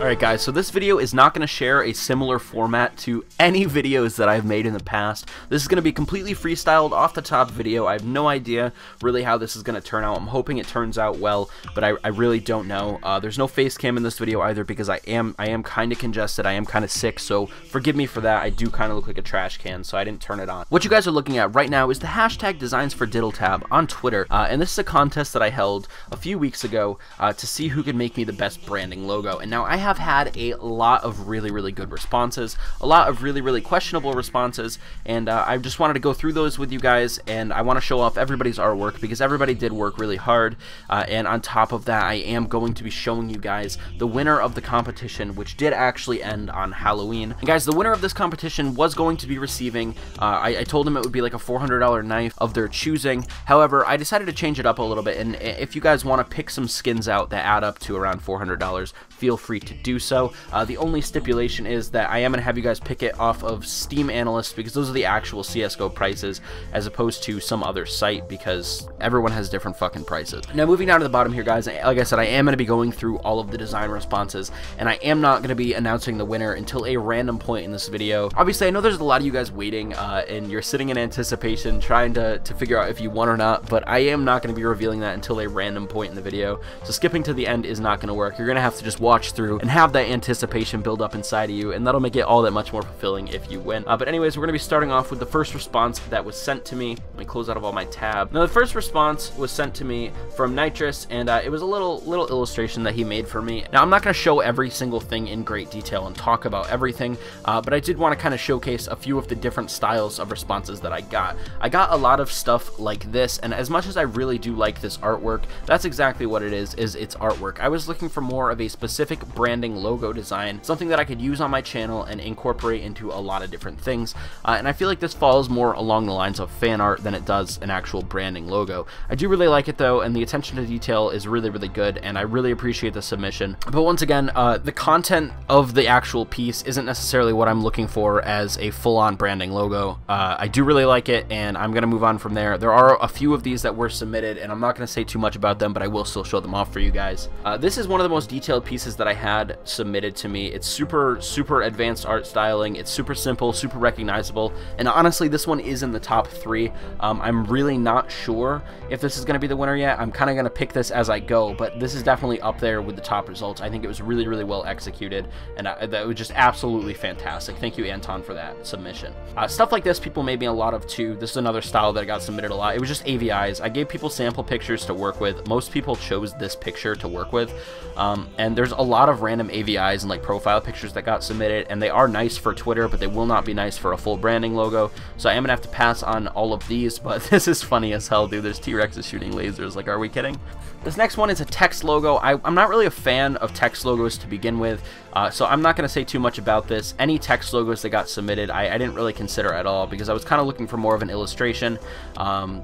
Alright guys, so this video is not going to share a similar format to any videos that I've made in the past. This is going to be completely freestyled off the top video. I have no idea really how this is going to turn out. I'm hoping it turns out well, but I really don't know. There's no face cam in this video either because I am kind of congested. I am kind of sick, so forgive me for that. I do kind of look like a trash can, so I didn't turn it on. What you guys are looking at right now is the hashtag Designs for Diddle tab on Twitter, and this is a contest that I held a few weeks ago to see who could make me the best branding logo. And now I have had a lot of really good responses, a lot of really questionable responses, and I just wanted to go through those with you guys, and I want to show off everybody's artwork because everybody did work really hard, and on top of that I am going to be showing you guys the winner of the competition, which did actually end on Halloween. And guys, the winner of this competition was going to be receiving, I told him it would be like a $400 knife of their choosing. However, I decided to change it up a little bit, and if you guys want to pick some skins out that add up to around $400, feel free to do so. The only stipulation is that I am going to have you guys pick it off of Steam Analyst because those are the actual CSGO prices as opposed to some other site because everyone has different fucking prices. Now moving down to the bottom here guys, like I said, I am going to be going through all of the design responses, and I am not going to be announcing the winner until a random point in this video. Obviously I know there's a lot of you guys waiting and you're sitting in anticipation trying to figure out if you won or not, but I am not going to be revealing that until a random point in the video. So skipping to the end is not going to work. You're going to have to just watch through and have that anticipation build up inside of you, and that'll make it all that much more fulfilling if you win. But anyways, we're going to be starting off with the first response that was sent to me. Let me close out of all my tab. Now the first response was sent to me from Nitrous, and it was a little illustration that he made for me. Now I'm not going to show every single thing in great detail and talk about everything, but I did want to kind of showcase a few of the different styles of responses that I got. I got a lot of stuff like this, and as much as I really do like this artwork, that's exactly what it is it's artwork. I was looking for more of a specific branding logo design, something that I could use on my channel and incorporate into a lot of different things, and I feel like this falls more along the lines of fan art than it does an actual branding logo. I do really like it though, and the attention to detail is really good, and I really appreciate the submission. But once again, the content of the actual piece isn't necessarily what I'm looking for as a full-on branding logo. I do really like it, and I'm gonna move on from there. There are a few of these that were submitted, and I'm not gonna say too much about them, but I will still show them off for you guys. This is one of the most detailed pieces that I had submitted to me. It's super advanced art styling. It's super simple, super recognizable, and honestly this one is in the top 3. I'm really not sure if this is going to be the winner yet. I'm kind of going to pick this as I go, but this is definitely up there with the top results. I think it was really well executed, and that was just absolutely fantastic. Thank you, Anton, for that submission. Stuff like this people made me a lot of too. This is another style that got submitted a lot. It was just AVIs. I gave people sample pictures to work with. Most people chose this picture to work with, and there's a lot of random AVIs and like profile pictures that got submitted, and they are nice for Twitter, but they will not be nice for a full branding logo, so I am gonna have to pass on all of these. But this is funny as hell, dude. There's T-Rexes shooting lasers. Like, are we kidding? This next one is a text logo. I'm not really a fan of text logos to begin with, so I'm not going to say too much about this. Any text logos that got submitted, I didn't really consider at all because I was kind of looking for more of an illustration,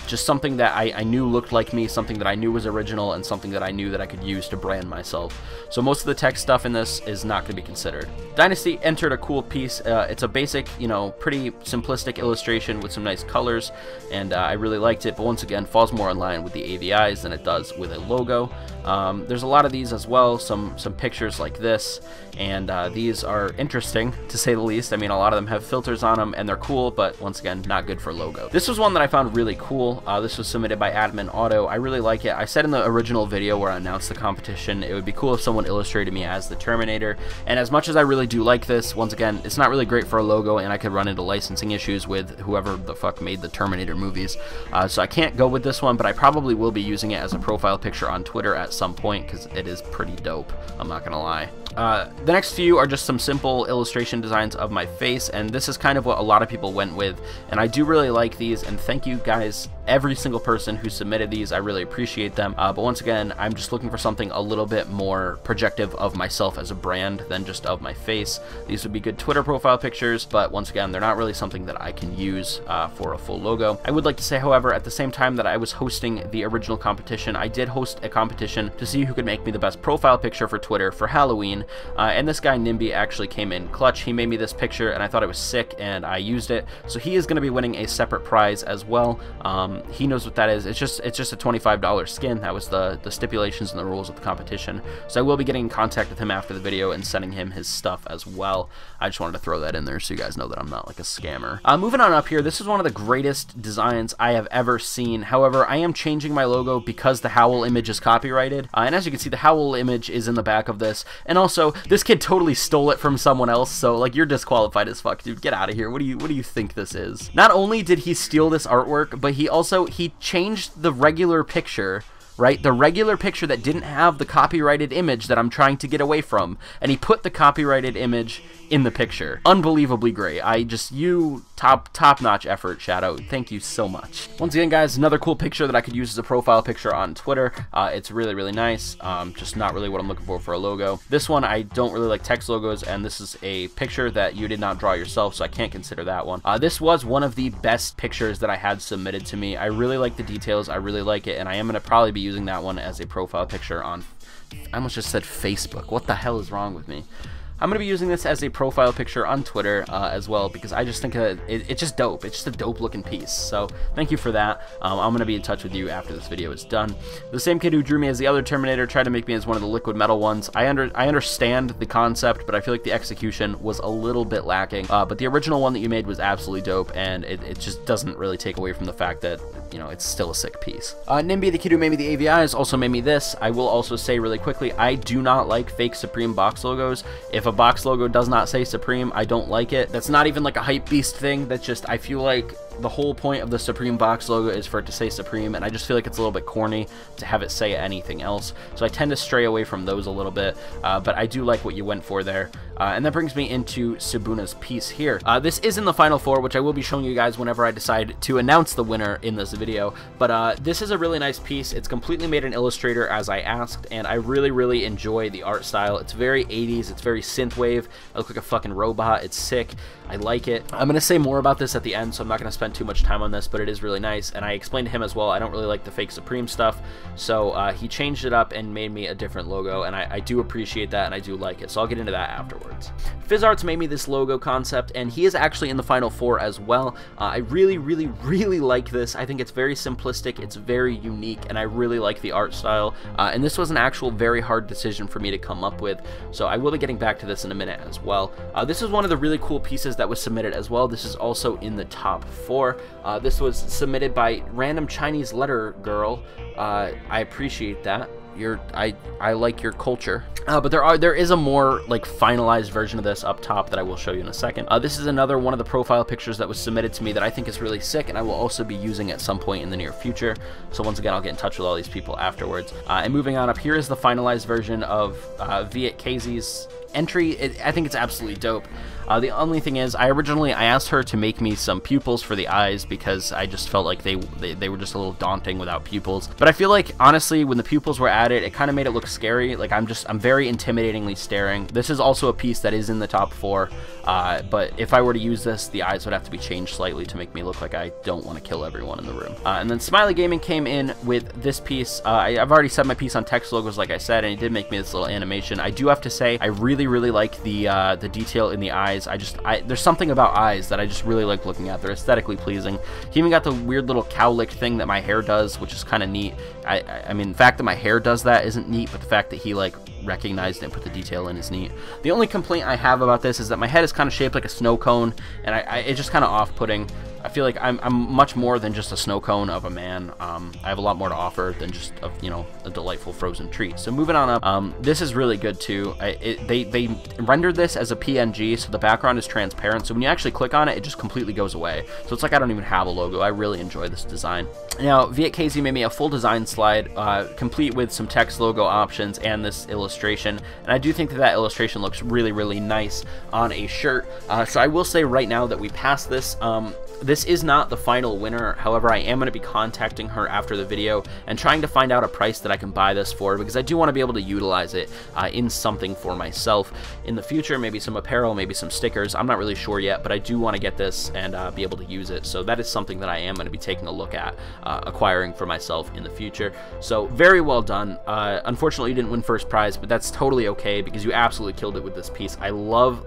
just something that I knew looked like me, something that I knew was original, and something that I knew that I could use to brand myself. So most of the text stuff in this is not going to be considered. Dynasty entered a cool piece. It's a basic, pretty simplistic illustration with some nice colors, and I really liked it, but once again, falls more in line with the AVIs than it does with a logo. There's a lot of these as well, some pictures like this, and these are interesting to say the least. I mean, a lot of them have filters on them and they're cool, but once again, not good for logo. This was one that I found really cool. This was submitted by Admin Auto. I really like it. I said in the original video where I announced the competition, it would be cool if someone illustrated me as the Terminator, and as much as I really do like this, once again, it's not really great for a logo, and I could run into licensing issues with whoever the fuck made the Terminator movies, so I can't go with this one, but I probably will be using it as a profile picture on Twitter at some point because it is pretty dope, I'm not gonna lie. The next few are just some simple illustration designs of my face, and this is kind of what a lot of people went with, and I do really like these, and thank you guys, every single person who submitted these. I really appreciate them, but once again, I'm just looking for something a little bit more projective of myself as a brand than just of my face. These would be good Twitter profile pictures, but once again, they're not really something that I can use for a full logo. I would like to say, however, at the same time that I was hosting the original competition, I did host a competition to see who could make me the best profile picture for Twitter for Halloween, and this guy Nimby actually came in clutch. He made me this picture, and I thought it was sick, and I used it, so he is going to be winning a separate prize as well. he knows what that is. It's just a $25 skin. That was the stipulations and the rules of the competition. So I will be getting in contact with him after the video and sending him his stuff as well. I just wanted to throw that in there so you guys know that I'm not like a scammer. Moving on up here, this is one of the greatest designs I have ever seen. However, I am changing my logo because the Howl image is copyrighted. And as you can see, the Howl image is in the back of this. And also, this kid totally stole it from someone else. So like, you're disqualified as fuck, dude. Get out of here. What do you think this is? Not only did he steal this artwork, but he changed the regular picture, right? The regular picture that didn't have the copyrighted image that I'm trying to get away from, and he put the copyrighted image in the picture. Unbelievably great. You top-notch effort, Shadow. Thank you so much. Once again, guys, another cool picture that I could use as a profile picture on Twitter. It's really, really nice. Just not really what I'm looking for a logo. This one, I don't really like text logos, and this is a picture that you did not draw yourself, so I can't consider that one. This was one of the best pictures that I had submitted to me. I really like the details. I really like it, and I am going to probably be using that one as a profile picture on, I almost just said Facebook. What the hell is wrong with me? I'm going to be using this as a profile picture on Twitter as well, because I just think it's just dope. It's just a dope looking piece. So thank you for that. I'm going to be in touch with you after this video is done. The same kid who drew me as the other Terminator tried to make me as one of the liquid metal ones. I understand the concept, but I feel like the execution was a little bit lacking. But the original one that you made was absolutely dope, and it just doesn't really take away from the fact that, you know, it's still a sick piece. Nimby, the kid who made me the AVIs, also made me this. I will also say really quickly, I do not like fake Supreme box logos. If a box logo does not say Supreme, I don't like it. That's not even like a hype beast thing. That's just, I feel like the whole point of the Supreme box logo is for it to say Supreme, and I just feel like it's a little bit corny to have it say anything else. So I tend to stray away from those a little bit, but I do like what you went for there. And that brings me into Subuna's piece here. This is in the final four, which I will be showing you guys whenever I decide to announce the winner in this video. But this is a really nice piece. It's completely made in Illustrator as I asked, and I really, really enjoy the art style. It's very 80s. It's very synthwave. I look like a fucking robot. It's sick. I like it. I'm going to say more about this at the end, so I'm not going to spend too much time on this, but it is really nice. And I explained to him as well, I don't really like the fake Supreme stuff, so he changed it up and made me a different logo, and I do appreciate that, and I do like it, so I'll get into that afterwards. FizzArts made me this logo concept, and he is actually in the final four as well. I really, really, really like this. I think it's very simplistic, it's very unique, and I really like the art style, and this was an actual very hard decision for me to come up with, so I will be getting back to this in a minute as well. This is one of the really cool pieces that was submitted as well. This is also in the top four. This was submitted by Random Chinese Letter Girl. I appreciate that. I like your culture. But there is a more like finalized version of this up top that I will show you in a second. This is another one of the profile pictures that was submitted to me that I think is really sick, and I will also be using at some point in the near future. So once again, I'll get in touch with all these people afterwards. And moving on up, here is the finalized version of Viet Casey's entry. I think it's absolutely dope. The only thing is, I asked her to make me some pupils for the eyes because I just felt like they were just a little daunting without pupils. But I feel like, honestly, when the pupils were added, it kind of made it look scary. Like, I'm very intimidatingly staring. This is also a piece that is in the top four, but if I were to use this, the eyes would have to be changed slightly to make me look like I don't want to kill everyone in the room. And then Smiley Gaming came in with this piece. I've already said my piece on text logos, like I said, and he did make me this little animation. I do have to say, I really, really like the detail in the eyes. There's something about eyes that I just really like looking at. They're aesthetically pleasing. He even got the weird little cowlick thing that my hair does, which is kind of neat. I mean, the fact that my hair does that isn't neat, but the fact that he like recognized it and put the detail in is neat. The only complaint I have about this is that my head is kind of shaped like a snow cone, and it's just kind of off-putting. I feel like I'm much more than just a snow cone of a man. I have a lot more to offer than just a delightful frozen treat. So moving on up, this is really good too. They rendered this as a PNG, so the background is transparent. So when you actually click on it, it just completely goes away. So it's like I don't even have a logo. I really enjoy this design. Now, Viet Casey made me a full design slide, complete with some text logo options and this illustration. And I do think that illustration looks really, really nice on a shirt. So I will say right now that we passed this. This is not the final winner. However, I am going to be contacting her after the video and trying to find out a price that I can buy this for, because I do want to be able to utilize it in something for myself in the future. Maybe some apparel, maybe some stickers. I'm not really sure yet, but I do want to get this and be able to use it. So that is something that I am going to be taking a look at acquiring for myself in the future. So very well done. Unfortunately, you didn't win first prize, but that's totally okay because you absolutely killed it with this piece. I love,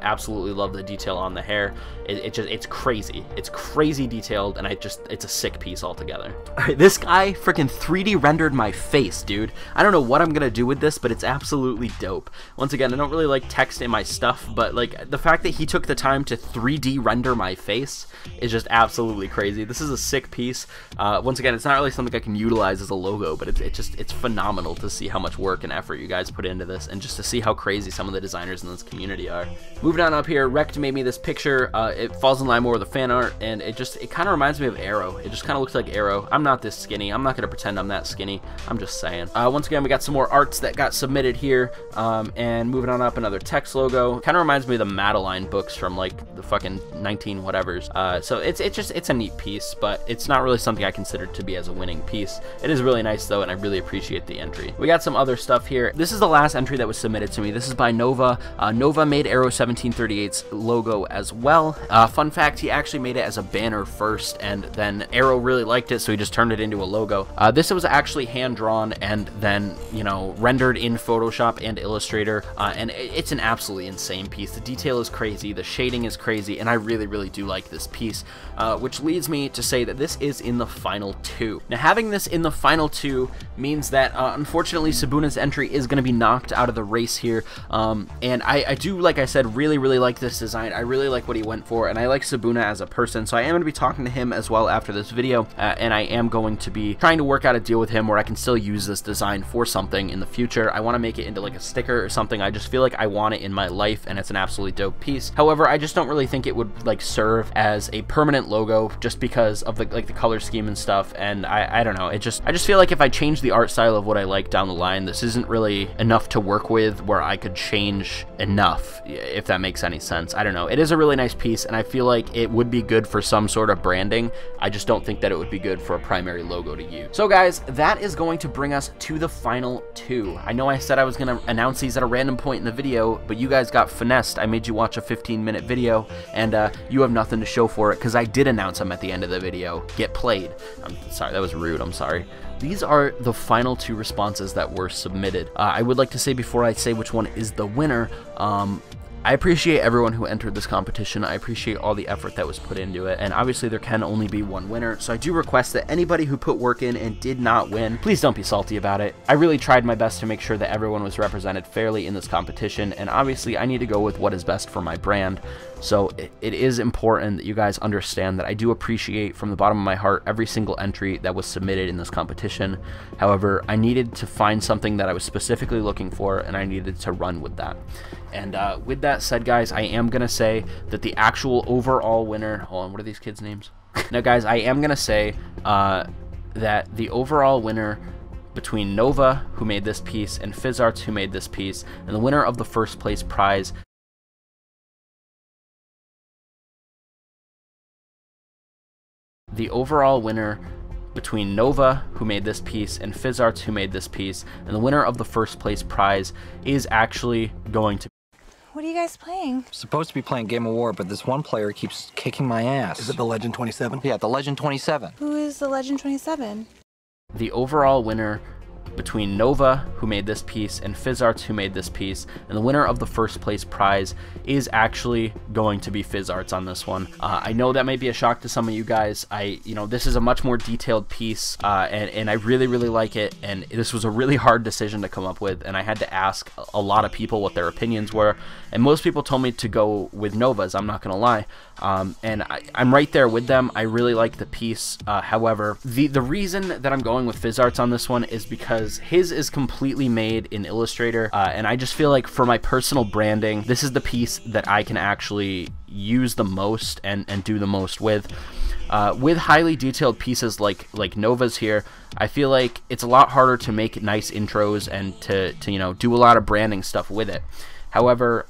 absolutely love the detail on the hair. It's crazy. crazy. It's crazy detailed, and it's a sick piece altogether. Alright, this guy freaking 3D rendered my face, dude. I don't know what I'm gonna do with this, but it's absolutely dope. Once again, I don't really like text in my stuff, but like the fact that he took the time to 3D render my face is just absolutely crazy. This is a sick piece. Once again, it's not really something I can utilize as a logo, but it's phenomenal to see how much work and effort you guys put into this, and just to see how crazy some of the designers in this community are. Moving on up here, Rect made me this picture. It falls in line more with the fan art, and it kind of reminds me of Arrow. It just kind of looks like Arrow. I'm not this skinny. I'm not gonna pretend I'm that skinny. I'm just saying. Once again, we got some more arts that got submitted here, and moving on up, another text logo. Kind of reminds me of the Madeline books from like the fucking 19 whatevers. So it's a neat piece, but it's not really something I consider to be as a winning piece. It is really nice though, and I really appreciate the entry. We got some other stuff here. This is the last entry that was submitted to me. This is by Nova. Nova made Arrow 1738's logo as well. Fun fact, he actually made it as a banner first, and then Arrow really liked it, so he just turned it into a logo. This was actually hand-drawn and then, you know, rendered in Photoshop and Illustrator, and it's an absolutely insane piece. The detail is crazy, the shading is crazy, and I really, really do like this piece, which leads me to say that this is in the final 2. Now, having this in the final 2 means that, unfortunately, Sabuna's entry is going to be knocked out of the race here, and I do, like I said, really, really like this design. I really like what he went for, and I like Sabuna as a person, so I am going to be talking to him as well after this video, and I am going to be trying to work out a deal with him where I can still use this design for something in the future. I want to make it into like a sticker or something. I just feel like I want it in my life, and it's an absolutely dope piece. However, I just don't really think it would like serve as a permanent logo just because of the color scheme and stuff, and I don't know. I just feel like if I change the art style of what I like down the line, this isn't really enough to work with where I could change enough, if that makes any sense. I don't know. It is a really nice piece, and I feel like it would be good for some sort of branding. I just don't think that it would be good for a primary logo to use. So guys, that is going to bring us to the final 2. I know I said I was going to announce these at a random point in the video, but you guys got finessed. I made you watch a 15-minute video, and you have nothing to show for it because I did announce them at the end of the video. Get played. I'm sorry, that was rude. I'm sorry. These are the final 2 responses that were submitted. I would like to say before I say which one is the winner, I appreciate everyone who entered this competition. I appreciate all the effort that was put into it, and obviously there can only be one winner, so I do request that anybody who put work in and did not win, please don't be salty about it. I really tried my best to make sure that everyone was represented fairly in this competition, and obviously I need to go with what is best for my brand. So it is important that you guys understand that I do appreciate from the bottom of my heart every single entry that was submitted in this competition. However, I needed to find something that I was specifically looking for, and I needed to run with that. And with that said, guys, I am going to say that the actual overall winner... Hold on, what are these kids' names? Now, guys, I am going to say that the overall winner between Nova, who made this piece, and FizzArts, who made this piece, and the winner of the first place prize... The overall winner between Nova, who made this piece, and FizzArts, who made this piece, and the winner of the first place prize is actually going to... What are you guys playing? Supposed to be playing Game of War, but this one player keeps kicking my ass. Is it the Legend 27? Yeah, the Legend 27. Who is the Legend 27? The overall winner between Nova, who made this piece, and FizzArts, who made this piece, and the winner of the first place prize is actually going to be FizzArts on this one. I know that may be a shock to some of you guys. This is a much more detailed piece, and I really, really like it, and this was a really hard decision to come up with, and I had to ask a lot of people what their opinions were, and most people told me to go with Nova's, I'm not gonna lie, and I'm right there with them. I really like the piece. However, the reason that I'm going with FizzArts on this one is because his is completely made in Illustrator, and I just feel like for my personal branding, this is the piece that I can actually use the most and do the most with. With highly detailed pieces like Nova's here, I feel like it's a lot harder to make nice intros and to do a lot of branding stuff with it. However,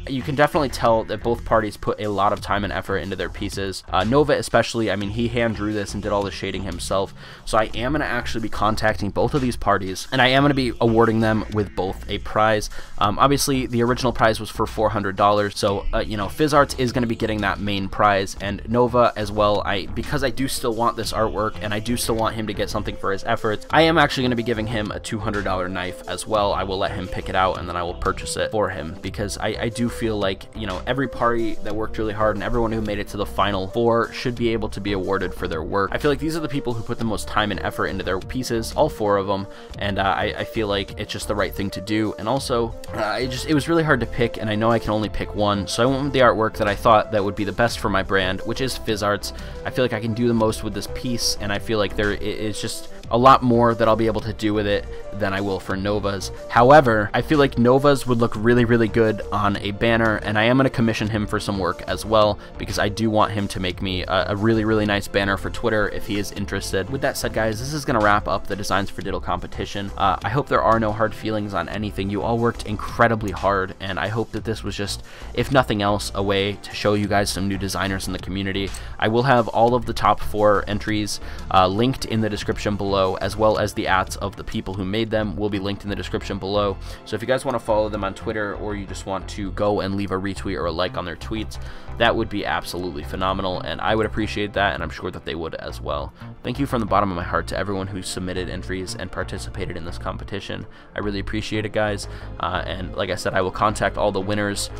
you can definitely tell that both parties put a lot of time and effort into their pieces. Nova especially, I mean, he hand drew this and did all the shading himself. So I am going to actually be contacting both of these parties, and I am going to be awarding them with both a prize. Obviously, the original prize was for $400, so, FizzArts is going to be getting that main prize, and Nova as well, because I do still want this artwork, and I do still want him to get something for his efforts, I am actually going to be giving him a $200 knife as well. I will let him pick it out, and then I will purchase it for him, because I do feel like, you know, every party that worked really hard and everyone who made it to the final four should be able to be awarded for their work. I feel like these are the people who put the most time and effort into their pieces, all four of them, and I feel like it's just the right thing to do. And also, it was really hard to pick, and I know I can only pick one, so I went with the artwork that I thought that would be the best for my brand, which is Fizz Arts. I feel like I can do the most with this piece, and I feel like there is just a lot more that I'll be able to do with it than I will for Nova's. However, I feel like Nova's would look really, really good on a banner, and I am going to commission him for some work as well, because I do want him to make me a really, really nice banner for Twitter if he is interested. With that said, guys, this is going to wrap up the Designs for Diddle competition. I hope there are no hard feelings on anything. You all worked incredibly hard, and I hope that this was just, if nothing else, a way to show you guys some new designers in the community. I will have all of the top 4 entries linked in the description below, as well as the ats of the people who made them will be linked in the description below. So if you guys want to follow them on Twitter, or you just want to go and leave a retweet or a like on their tweets, that would be absolutely phenomenal, and I would appreciate that, and I'm sure that they would as well. Thank you from the bottom of my heart to everyone who submitted entries and participated in this competition. I really appreciate it, guys, and like I said, I will contact all the winners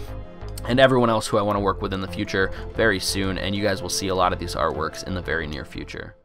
and everyone else who I want to work with in the future very soon, and you guys will see a lot of these artworks in the very near future.